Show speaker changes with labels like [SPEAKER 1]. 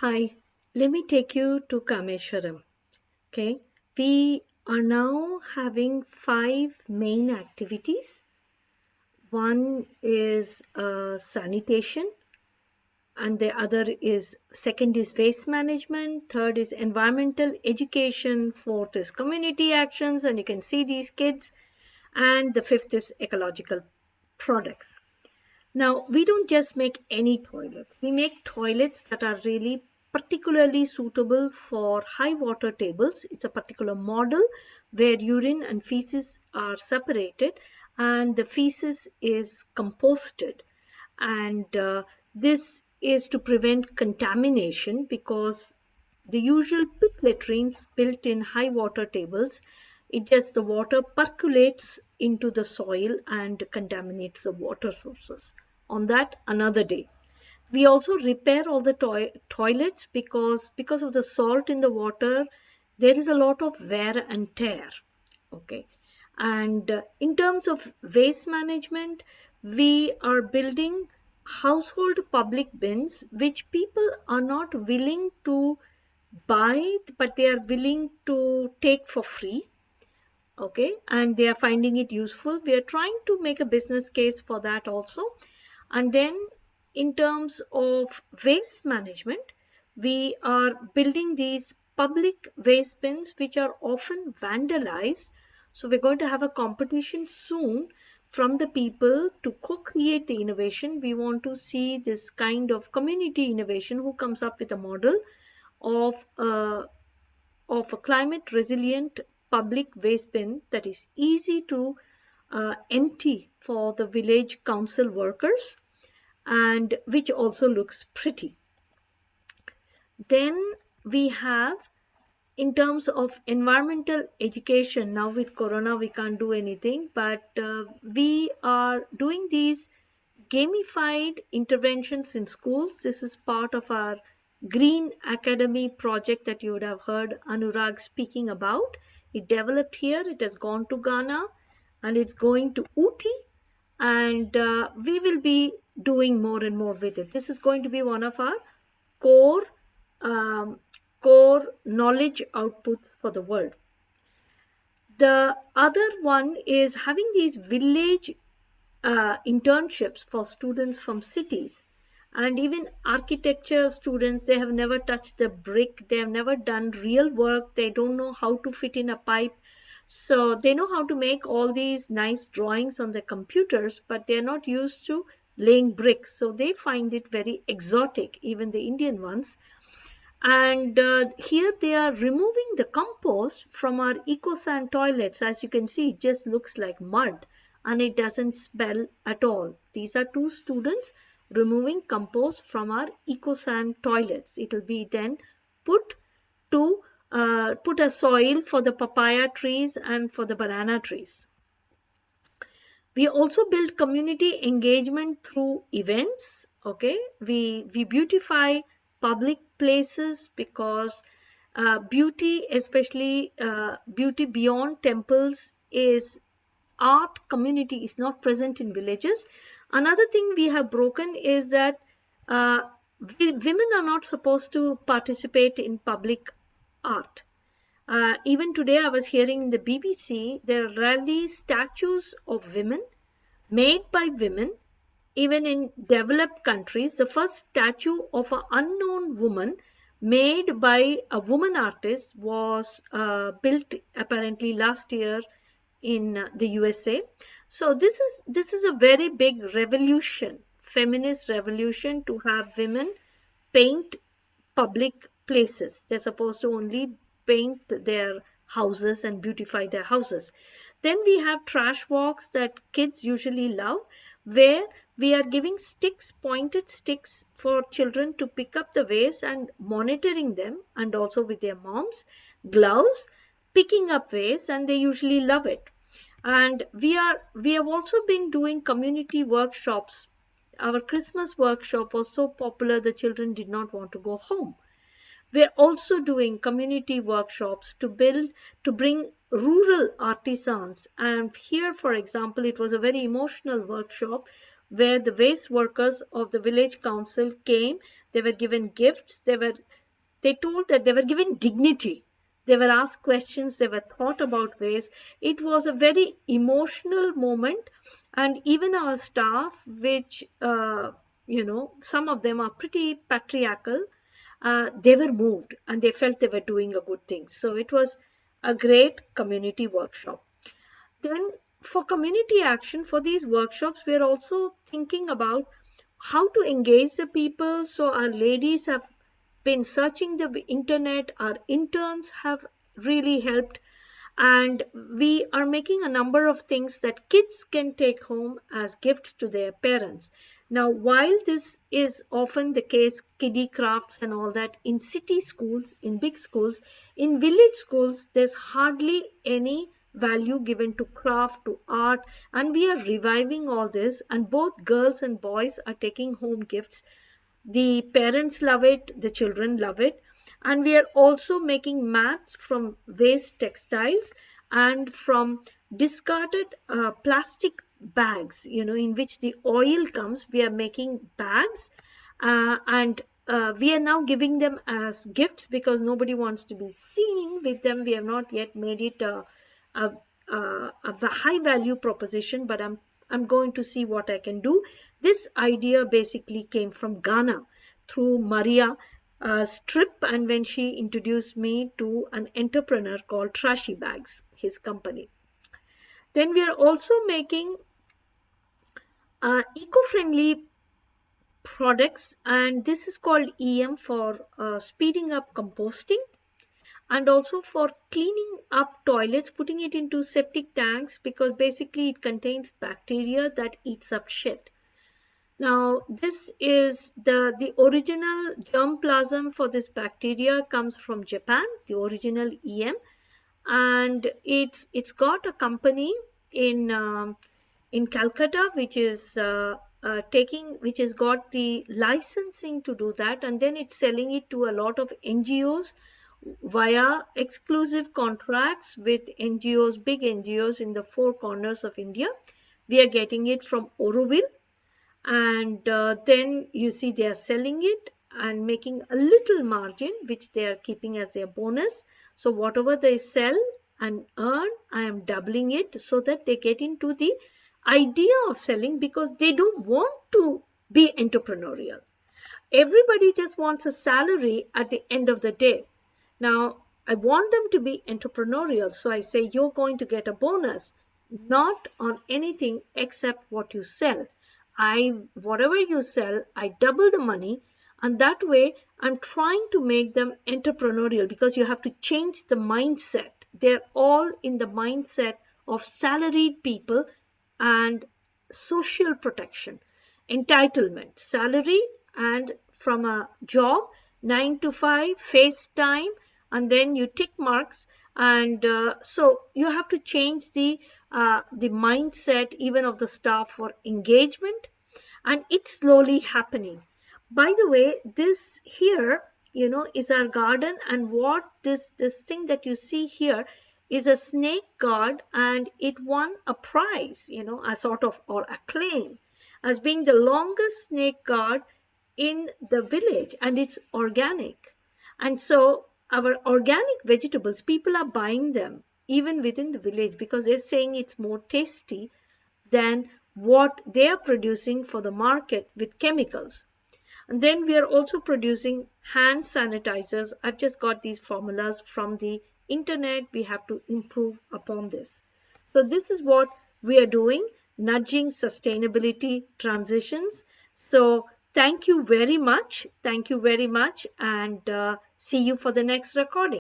[SPEAKER 1] Hi, let me take you to Kameshwaram. Okay, we are now having five main activities. One is sanitation, and the other is second is waste management, third is environmental education, fourth is community actions, and you can see these kids, and the fifth is ecological products. Now, we don't just make any toilets. We make toilets that are really particularly suitable for high water tables. It's a particular model where urine and feces are separated and the feces is composted. And this is to prevent contamination because the usual pit latrines built in high water tables, it just the water percolates into the soil and contaminates the water sources. On that, another day. We also repair all the toilets because of the salt in the water, there is a lot of wear and tear. Okay. And in terms of waste management, we are building household public bins, which people are not willing to buy, but they are willing to take for free. Okay, and they are finding it useful. We are trying to make a business case for that also. And then in terms of waste management, we are building these public waste bins which are often vandalized. So we're going to have a competition soon from the people to co-create the innovation. We want to see this kind of community innovation who comes up with a model of a climate resilient public waste bin that is easy to empty for the village council workers and which also looks pretty. Then we have, in terms of environmental education, now with corona we can't do anything, but we are doing these gamified interventions in schools. This is part of our Green Academy project that you would have heard Anurag speaking about. It developed here, it has gone to Ghana, and it's going to Uti, and we will be doing more and more with it. This is going to be one of our core um, core knowledge outputs for the world. The other one is having these village internships for students from cities, and even architecture students. They have never touched the brick, they have never done real work, they don't know how to fit in a pipe. So they know how to make all these nice drawings on their computers, but they're not used to laying bricks, so they find it very exotic, even the Indian ones. And here they are removing the compost from our eco-sand toilets. As you can see, it just looks like mud and it doesn't smell at all. These are two students removing compost from our eco-sand toilets. It will be then put to put a soil for the papaya trees and for the banana trees. We also build community engagement through events. Okay, we beautify public places because beauty, especially beauty beyond temples, is art community is not present in villages. Another thing we have broken is that uh, women are not supposed to participate in public art. Even today, I was hearing in the BBC, there are rarely statues of women made by women. Even in developed countries, the first statue of an unknown woman made by a woman artist was built apparently last year in the USA. So this is a very big revolution, feminist revolution, to have women paint public places. They're supposed to only paint their houses and beautify their houses. Then we have trash walks that kids usually love, where we are giving sticks, pointed sticks for children to pick up the waste and monitoring them, and also with their moms, gloves, picking up waste, and they usually love it. And we have also been doing community workshops. Our Christmas workshop was so popular the children did not want to go home. We're also doing community workshops to bring rural artisans. And here, for example, it was a very emotional workshop where the waste workers of the village council came. they were given gifts, they told that they were given dignity. They were asked questions, they were thought about ways. It was a very emotional moment, and even our staff, which some of them are pretty patriarchal, they were moved and they felt they were doing a good thing. So it was a great community workshop. Then, for community action, for these workshops, we are also thinking about how to engage the people. So, our ladies have been searching the internet, our interns have really helped, and we are making a number of things that kids can take home as gifts to their parents. Now, while this is often the case, kiddie crafts and all that, in city schools, in big schools, in village schools, there's hardly any value given to craft, to art, and we are reviving all this, and both girls and boys are taking home gifts. The parents love it, the children love it. And we are also making mats from waste textiles and from discarded plastic bags, in which the oil comes. We are making bags, and we are now giving them as gifts because nobody wants to be seen with them. We have not yet made it a, a high value proposition, but I'm going to see what I can do. This idea basically came from Ghana through Maria's trip, and when she introduced me to an entrepreneur called Trashy Bags, his company. Then we are also making eco-friendly products, and this is called EM for speeding up composting, and also for cleaning up toilets, putting it into septic tanks, because basically it contains bacteria that eats up shit. Now, this is the original germplasm for this bacteria comes from Japan, the original EM, and it's got a company in in Calcutta, which is which has got the licensing to do that, and then it's selling it to a lot of NGOs via exclusive contracts with NGOs, big NGOs in the four corners of India. We are getting it from Oroville, and then you see they are selling it and making a little margin, which they are keeping as their bonus. So whatever they sell and earn, I am doubling it so that they get into the idea of selling, because they don't want to be entrepreneurial. Everybody just wants a salary at the end of the day. Now, I want them to be entrepreneurial, so I say you're going to get a bonus, not on anything except what you sell. Whatever you sell, I double the money, and that way I'm trying to make them entrepreneurial, because you have to change the mindset. They're all in the mindset of salaried people and social protection, entitlement, salary, and from a job, 9 to 5, face time, and then you tick marks. And so you have to change the mindset even of the staff for engagement, and it's slowly happening. By the way, this here, is our garden, and what this thing that you see here is a snake guard, and it won a prize, a sort of, or acclaim, as being the longest snake guard in the village, and it's organic. And so our organic vegetables, people are buying them even within the village, because they're saying it's more tasty than what they are producing for the market with chemicals. And then we are also producing hand sanitizers. I've just got these formulas from the internet. We have to improve upon this. So this is what we are doing, nudging sustainability transitions. So thank you very much. Thank you very much, and see you for the next recording.